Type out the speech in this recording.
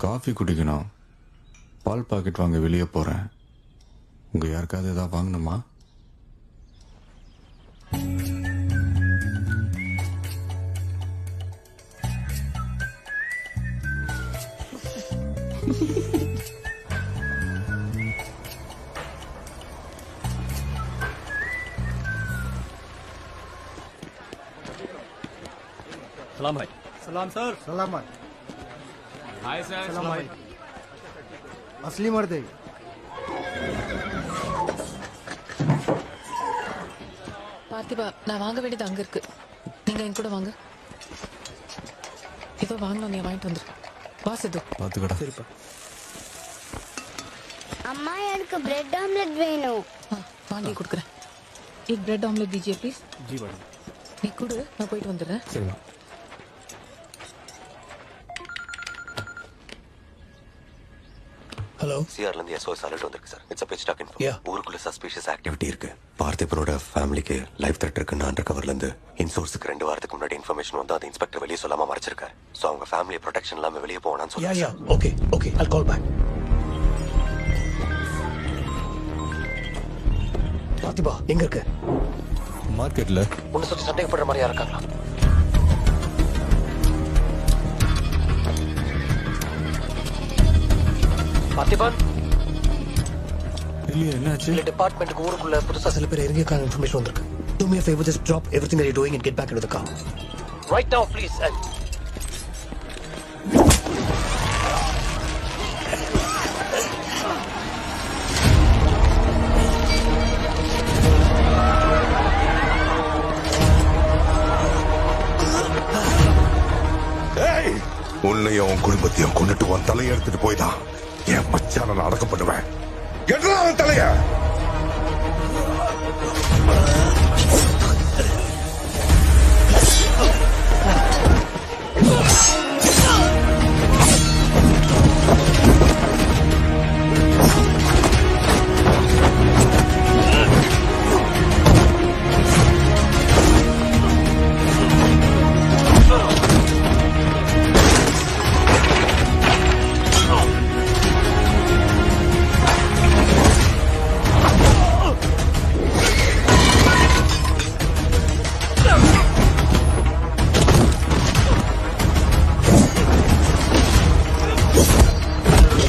Coffee குடிக்கணும். பால் packet வாங்க வெளியே போகிறேன். உங்கள் யாருக்காவது எதாவது வாங்கணுமா? सलाम भाई। सलाम सर। सलामत। Hi sir. सलाम भाई। असली मर्द है। பார்த்திபா, நான் வாங்க வேண்டியது அங்க இருக்கு. நீங்க என் கூட வாங்க. ஏதோ வாங்கணும், நீ வாங்கிட்டு வந்துரு. வா சித்து. பார்த்துக்கடா. சரிப்பா. अम्मा எனக்கு ब्रेड ऑमलेट வேணும். வாங்கி கொடுக்குறேன். एक ब्रेड ऑमलेट दीजिए प्लीज. जी मैडम। நீ கொடு, நான் போயிட்டு வந்துடுறேன். சரிம்மா. ஹலோ, சிஆர்ல இருந்து SOS அலர்ட் வந்திருக்கு sir. It's a pitch dark info. Yeah. ஊருக்குள்ள சஸ்பிஷியஸ் ஆக்டிவிட்டி இருக்கு. பார்த்திபனோட ஃபேமிலிக்கு லைஃப் த்ரெட் இருக்குன்னு அண்டர் கவர்ல இருந்து இன்சோர்ஸுக்கு 2 வாரத்துக்கு முன்னாடி இன்ஃபர்மேஷன் வந்து அது இன்ஸ்பெக்டர் வெளியே சொல்லாம மறைச்சிருக்காரு. சோ அவங்க ஃபேமிலி ப்ரொடெக்ஷன் இல்லாம வெளியே போனான்னு யா யா சொல்லுங்க. Okay okay, I'll call back. பார்த்திபா எங்க இருக்க? மார்க்கெட்டில் உன்னை சுத்தி சந்தேகப்படுற மாதிரியா இருக்காங்களா? பார்த்திபன், இல்லையே, என்னாச்சு? இல்ல டிபார்ட்மெண்ட்டுக்கு ஊருக்குள்ள புதுசா சில பேர் இறங்கியிருக்காங்க இன்ஃபர்மேஷன் வந்திருக்கு. Do me a favor, just drop everything that you're doing and get back into the car. Right now, please. உன்னையும் உன் குடும்பத்தையும் கொண்டுட்டு உன் தலையை எடுத்துட்டு போய்தான் என் மச்சான நான் அடக்கம் பண்ணுவேன். எட்ரா அவன் தலைய.